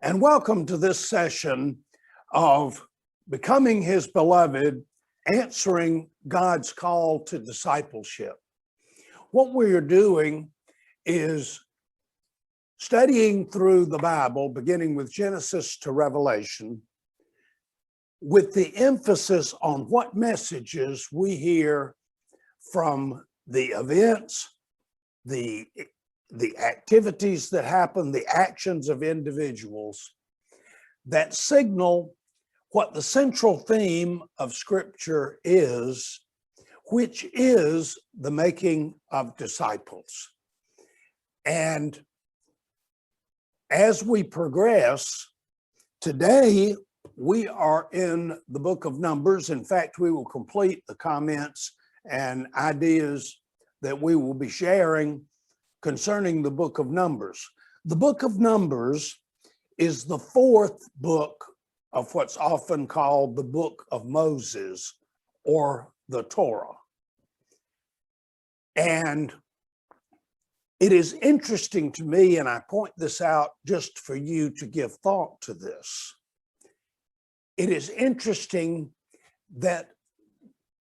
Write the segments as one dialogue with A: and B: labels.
A: and welcome to this session of Becoming His Beloved, Answering God's Call to Discipleship. What we are doing is studying through the Bible, beginning with Genesis to Revelation, with the emphasis on what messages we hear from the events, the activities that happen, the actions of individuals that signal what the central theme of Scripture is, which is the making of disciples. And as we progress, today we are in the book of Numbers. In fact, we will complete the comments and ideas that we will be sharing concerning the book of Numbers. The book of Numbers is the fourth book of what's often called the book of Moses or the Torah. And it is interesting to me, and I point this out just for you to give thought to this. It is interesting that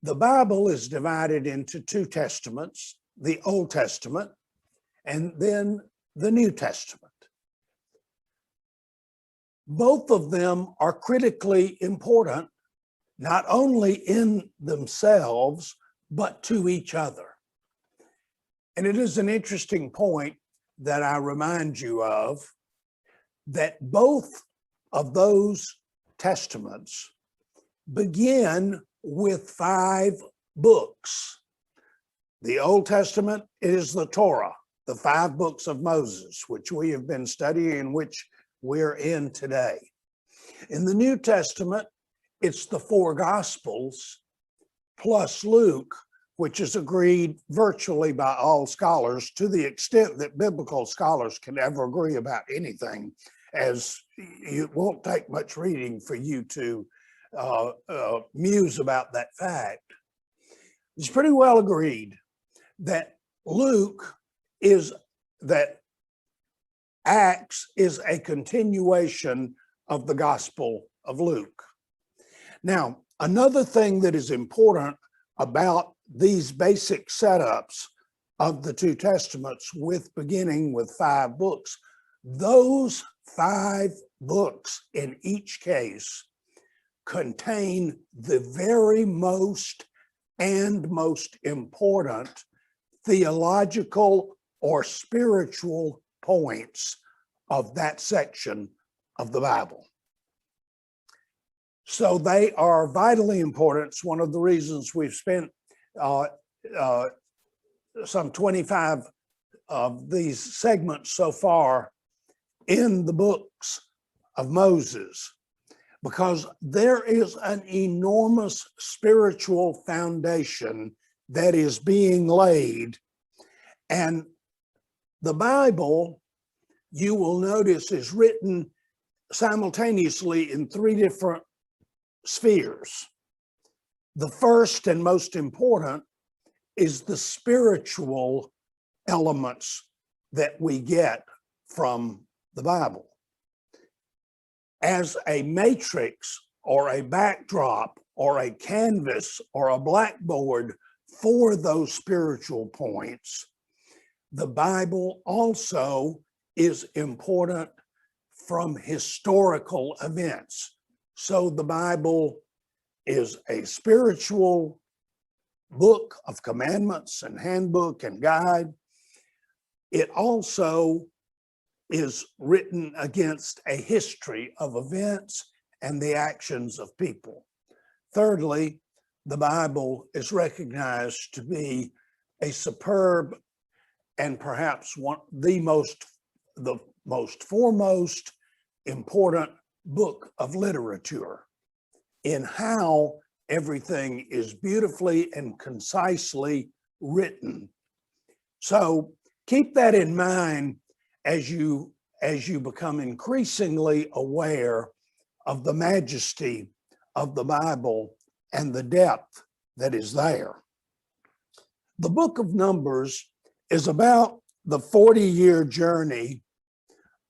A: the Bible is divided into two testaments, the Old Testament and then the New Testament. Both of them are critically important, not only in themselves, but to each other. And it is an interesting point that I remind you of, that both of those testaments begin with 5 books. The Old Testament is the Torah, the 5 books of Moses, which we have been studying, which we're in today. In the New Testament, it's the 4 Gospels plus Luke, which is agreed virtually by all scholars, to the extent that biblical scholars can ever agree about anything, as it won't take much reading for you to muse about that fact. It's pretty well agreed that Acts is a continuation of the Gospel of Luke. Now, another thing that is important about these basic setups of the two testaments, with beginning with 5 books, those 5 books in each case contain the very most important theological or spiritual points of that section of the Bible. So they are vitally important. It's one of the reasons we've spent some 25 of these segments so far in the books of Moses, because there is an enormous spiritual foundation that is being laid. And the Bible, you will notice, is written simultaneously in 3 different spheres. The first and most important is the spiritual elements that we get from the Bible. As a matrix or a backdrop or a canvas or a blackboard for those spiritual points, the Bible also is important from historical events. So the Bible is a spiritual book of commandments and handbook and guide. It also is written against a history of events and the actions of people. Thirdly, the Bible is recognized to be a superb and perhaps the most foremost important book of literature in how everything is beautifully and concisely written. So keep that in mind as you become increasingly aware of the majesty of the Bible and the depth that is there. The book of Numbers is about the 40-year journey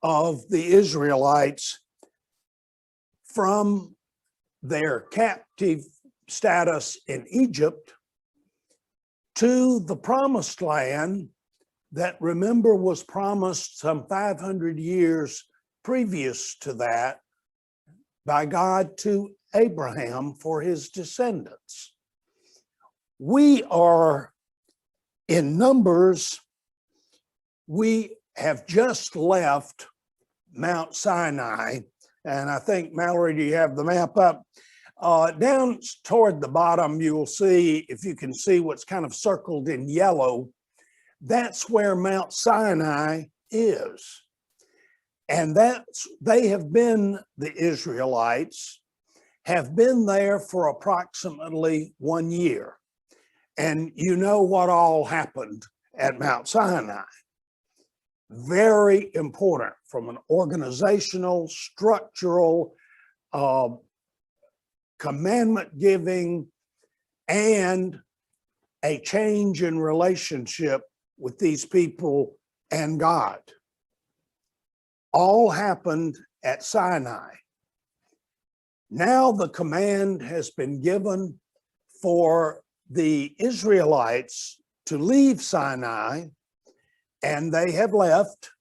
A: of the Israelites from their captive status in Egypt to the promised land that, remember, was promised some 500 years previous to that by God to Abraham for his descendants. We are in Numbers. We have just left Mount Sinai, and I think, Mallory, do you have the map up? Down toward the bottom, you will see, if you can see what's kind of circled in yellow, that's where Mount Sinai is. And they have been, the Israelites have been there for approximately 1 year. And you know what all happened at Mount Sinai. Very important from an organizational, structural, commandment giving, and a change in relationship with these people and God. All happened at Sinai. Now the command has been given for the Israelites to leave Sinai, and they have left,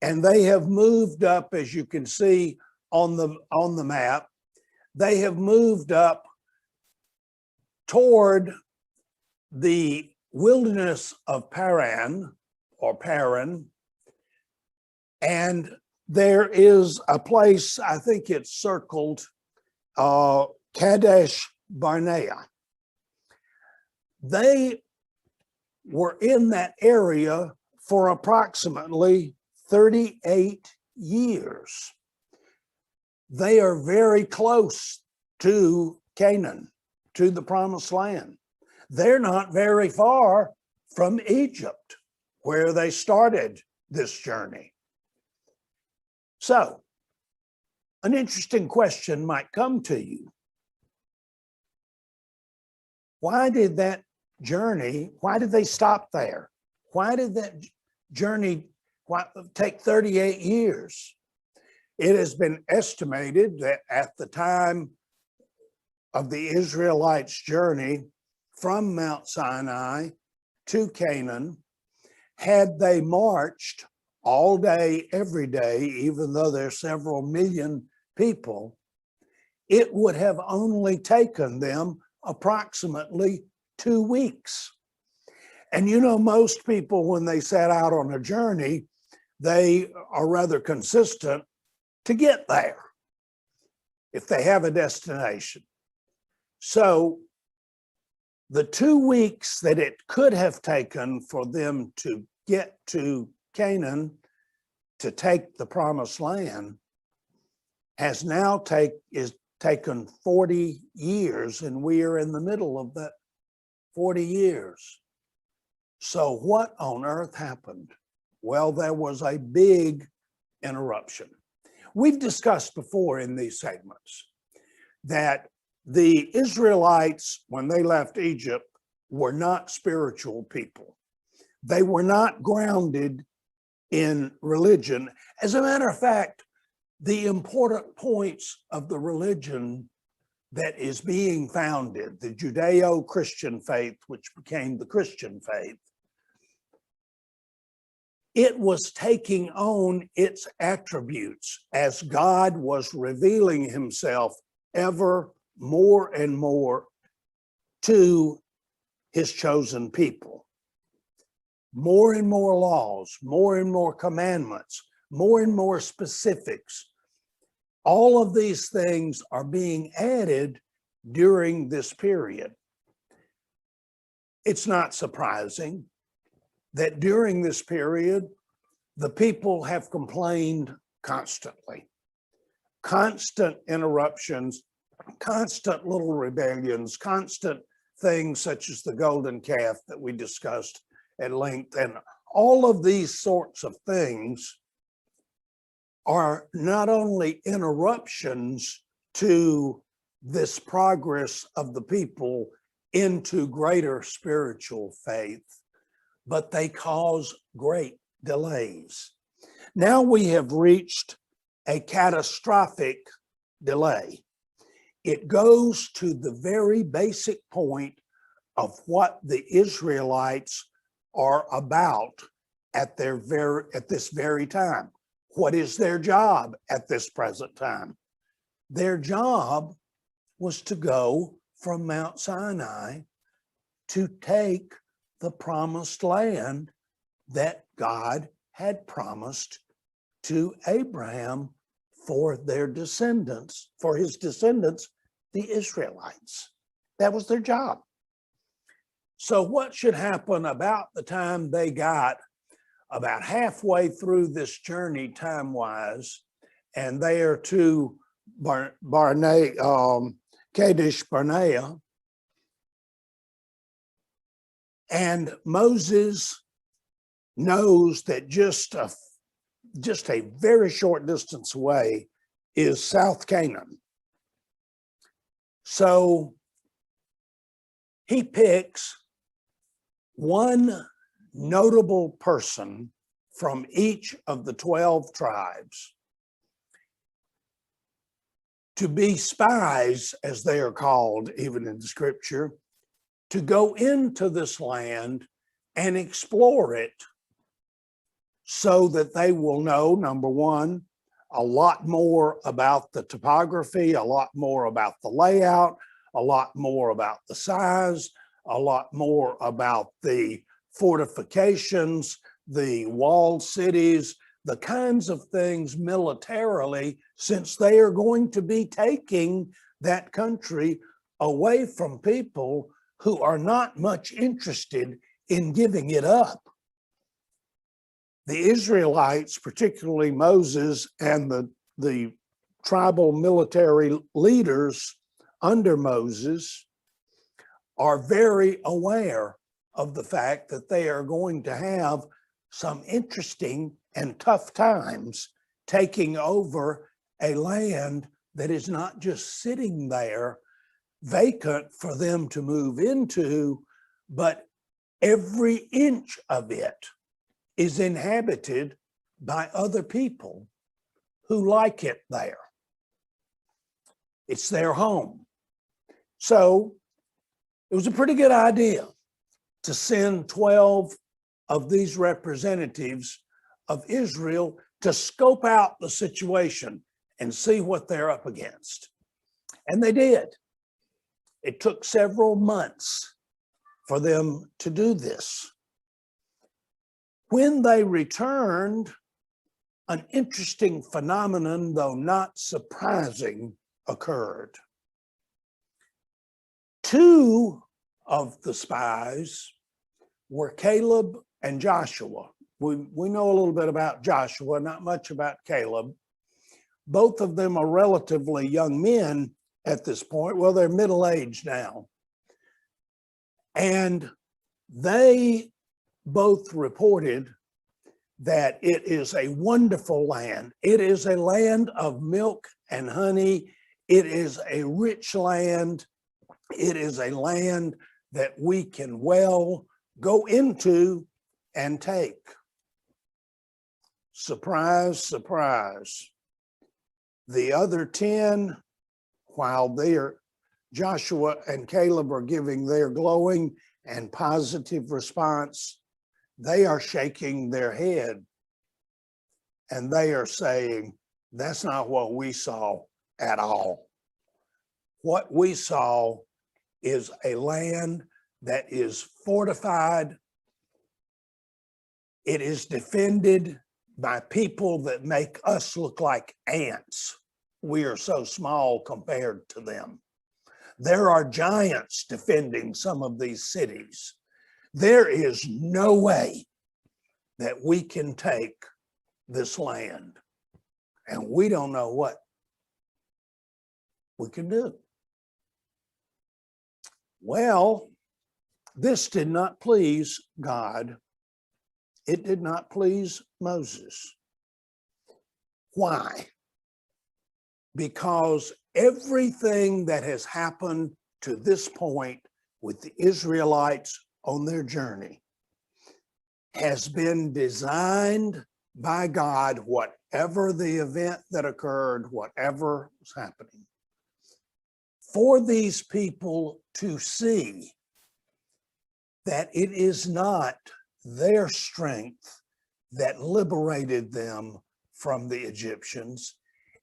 A: and they have moved up, as you can see on the map. They have moved up toward the wilderness of Paran, and there is a place, I think it's circled, Kadesh Barnea. They were in that area for approximately 38 years. They are very close to Canaan, to the promised land. They're not very far from Egypt, where they started this journey. So, an interesting question might come to you. Why did they stop there? Why did that journey take 38 years? It has been estimated that at the time of the Israelites' journey from Mount Sinai to Canaan, had they marched all day, every day, even though there's several million people, it would have only taken them approximately 2 weeks. And you know, most people, when they set out on a journey, they are rather consistent to get there if they have a destination. So the 2 weeks that it could have taken for them to get to Canaan, to take the promised land, has now taken 40 years, and we are in the middle of that 40 years. So what on earth happened? Well, there was a big interruption. We've discussed before in these segments that the Israelites, when they left Egypt, were not spiritual people. They were not grounded in religion. As a matter of fact, the important points of the religion that is being founded, the Judeo-Christian faith, which became the Christian faith, it was taking on its attributes as God was revealing himself ever more and more to his chosen people. More and more laws, more and more commandments, more and more specifics. All of these things are being added during this period. It's not surprising that during this period, the people have complained constantly. Constant interruptions, constant little rebellions, constant things such as the golden calf that we discussed at length. And all of these sorts of things are not only interruptions to this progress of the people into greater spiritual faith, but they cause great delays. Now we have reached a catastrophic delay. It goes to the very basic point of what the Israelites are about at this very time. What is their job at this present time? Their job was to go from Mount Sinai to take the promised land that God had promised to Abraham for their descendants, for his descendants, the Israelites. That was their job. So what should happen about the time they got about halfway through this journey time-wise, and they are to Kadesh Barnea, and Moses knows that just a very short distance away is South Canaan. So he picks one notable person from each of the 12 tribes to be spies, as they are called even in the scripture, to go into this land and explore it so that they will know, number one, a lot more about the topography, a lot more about the layout, a lot more about the size, a lot more about the fortifications, the walled cities, the kinds of things militarily, since they are going to be taking that country away from people who are not much interested in giving it up. The Israelites, particularly Moses and the tribal military leaders under Moses, are very aware of the fact that they are going to have some interesting and tough times taking over a land that is not just sitting there vacant for them to move into, but every inch of it is inhabited by other people who like it there. It's their home. So it was a pretty good idea to send 12 of these representatives of Israel to scope out the situation and see what they're up against. And they did. It took several months for them to do this. When they returned, an interesting phenomenon, though not surprising, occurred. Two of the spies were Caleb and Joshua. We know a little bit about Joshua, not much about Caleb. Both of them are relatively young men at this point. Well, they're middle-aged now. And they both reported that it is a wonderful land. It is a land of milk and honey. It is a rich land. It is a land that we can well go into and take. Surprise, surprise. The other 10, while Joshua and Caleb are giving their glowing and positive response, they are shaking their head and they are saying, that's not what we saw at all. What we saw is a land that is fortified. It is defended by people that make us look like ants. We are so small compared to them. There are giants defending some of these cities. There is no way that we can take this land, and we don't know what we can do. Well, this did not please God. It did not please Moses. Why? Because everything that has happened to this point with the Israelites on their journey has been designed by God. whatever the event that occurred, whatever was happening, for these people to see that it is not their strength that liberated them from the Egyptians.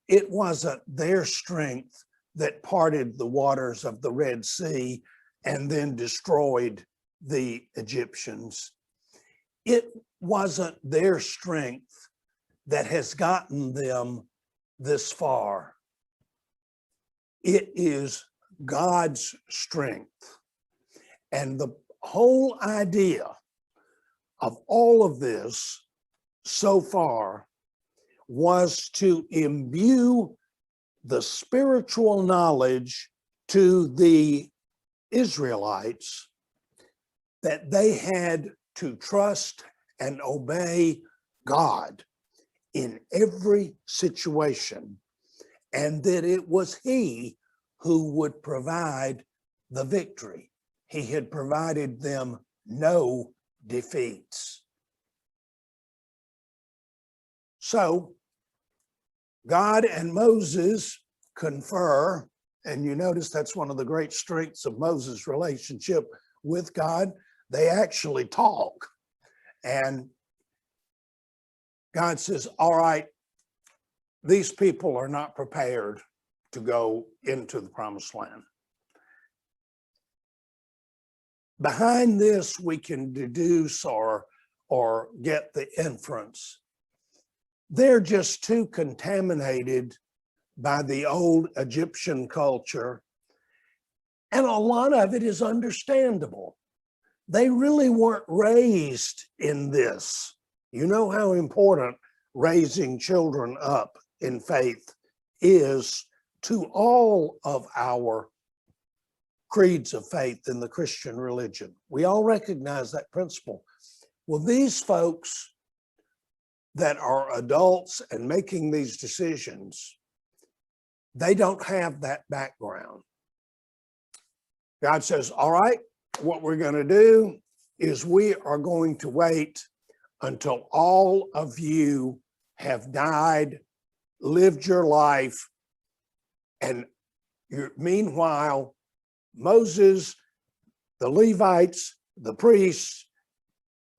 A: It wasn't their strength that parted the waters of the Red Sea and then destroyed the Egyptians. It wasn't their strength that has gotten them this far. It is God's strength. And the whole idea of all of this so far was to imbue the spiritual knowledge to the Israelites that they had to trust and obey God in every situation, and that it was He who would provide the victory. He had provided them no defeats. So God and Moses confer, and you notice that's one of the great strengths of Moses' relationship with God. They actually talk. And God says, all right, these people are not prepared to go into the promised land. Behind this, we can deduce or get the inference. They're just too contaminated by the old Egyptian culture. And a lot of it is understandable. They really weren't raised in this. You know how important raising children up in faith is to all of our creeds of faith in the Christian religion. We all recognize that principle. Well, these folks that are adults and making these decisions, they don't have that background. God says, all right, what we're going to do is we are going to wait until all of you have died, lived your life, and meanwhile, Moses, the Levites, the priests,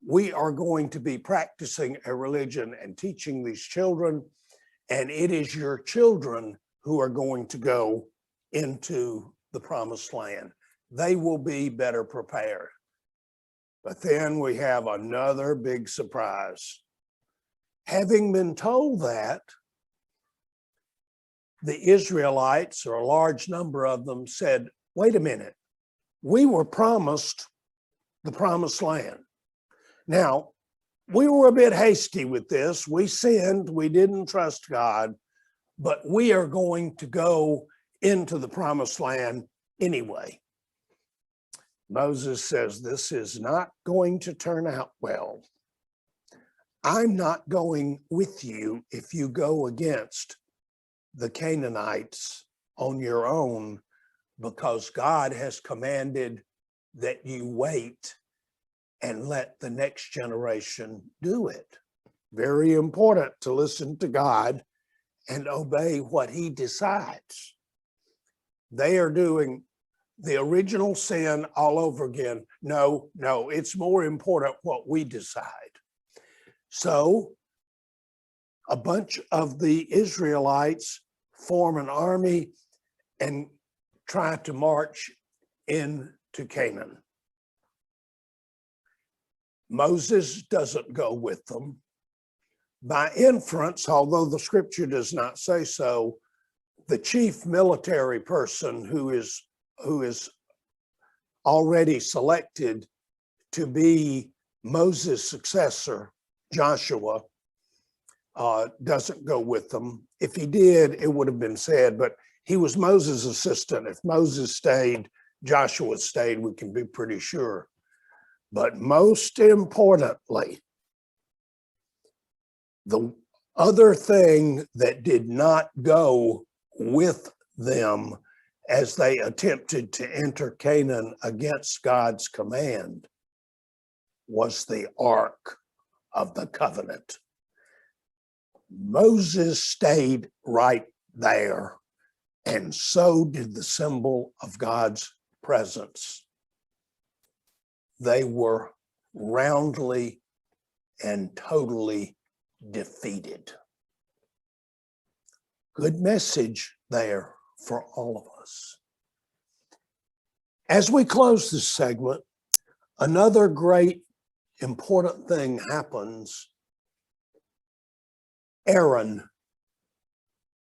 A: we are going to be practicing a religion and teaching these children, and it is your children who are going to go into the promised land. They will be better prepared. But then we have another big surprise. Having been told that, the Israelites, or a large number of them, said, wait a minute, we were promised the promised land. Now, we were a bit hasty with this. We sinned, we didn't trust God, but we are going to go into the promised land anyway. Moses says, this is not going to turn out well. I'm not going with you if you go against the Canaanites on your own, because God has commanded that you wait and let the next generation do it. Very important to listen to God and obey what He decides. They are doing the original sin all over again. No, it's more important what we decide. So a bunch of the Israelites form an army and try to march into Canaan. Moses doesn't go with them. By inference, although the scripture does not say so, the chief military person who is already selected to be Moses' successor, Joshua, doesn't go with them. If he did, it would have been said, but he was Moses' assistant. If Moses stayed, Joshua stayed, we can be pretty sure. But most importantly, the other thing that did not go with them as they attempted to enter Canaan against God's command was the Ark of the Covenant. Moses stayed right there, and so did the symbol of God's presence. They were roundly and totally defeated. Good message there for all of us. As we close this segment, another great important thing happens. Aaron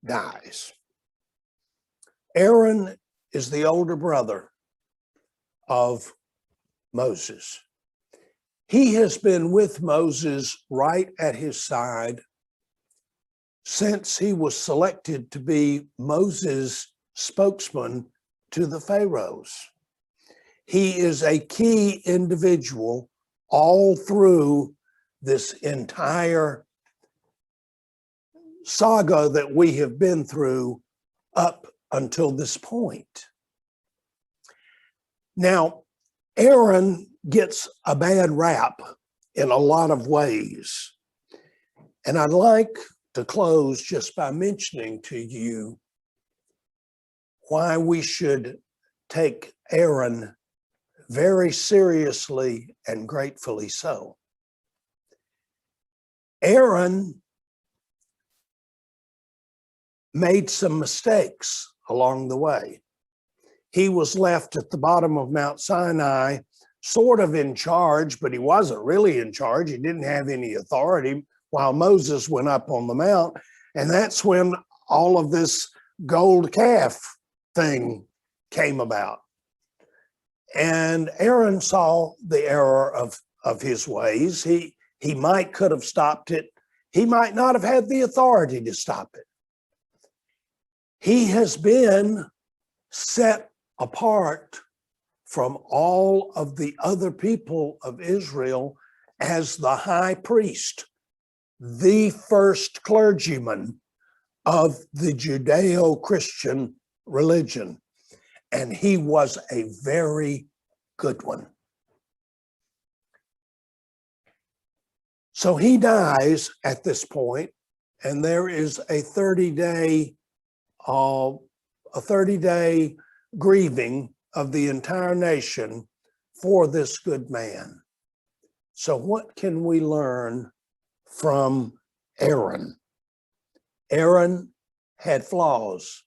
A: dies. Aaron is the older brother of Moses. He has been with Moses right at his side since he was selected to be Moses' spokesman to the pharaohs. He is a key individual all through this entire saga that we have been through up until this point. Now, Aaron gets a bad rap in a lot of ways. And I'd like to close just by mentioning to you why we should take Aaron very seriously and gratefully so. Aaron made some mistakes along the way. He was left at the bottom of Mount Sinai, sort of in charge, but he wasn't really in charge. He didn't have any authority while Moses went up on the mount. And that's when all of this gold calf thing came about. And Aaron saw the error of his ways. He could have stopped it. He might not have had the authority to stop it. He has been set apart from all of the other people of Israel as the high priest, the first clergyman of the Judeo-Christian religion. And he was a very good one. So he dies at this point, and there is a 30-day grieving of the entire nation for this good man. So what can we learn from Aaron? Aaron had flaws.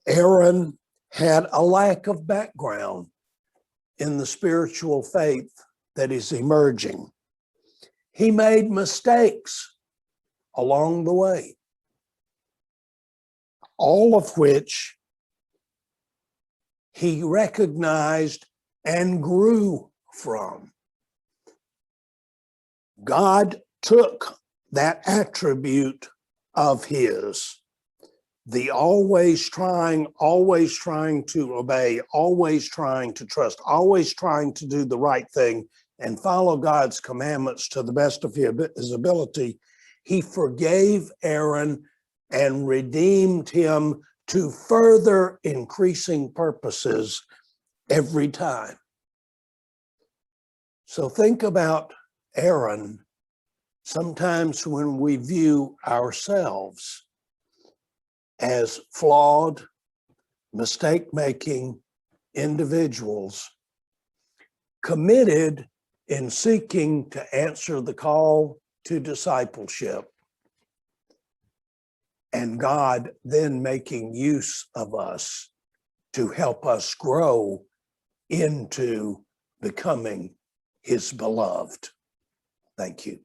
A: Aaron had a lack of background in the spiritual faith that is emerging. He made mistakes along the way, all of which he recognized and grew from. God took that attribute of his, the always trying to obey, always trying to trust, always trying to do the right thing and follow God's commandments to the best of his ability. He forgave Aaron and redeemed him to further increasing purposes every time. So think about Aaron sometimes when we view ourselves as flawed, mistake-making individuals committed in seeking to answer the call to discipleship, and God then making use of us to help us grow into becoming his beloved. Thank you.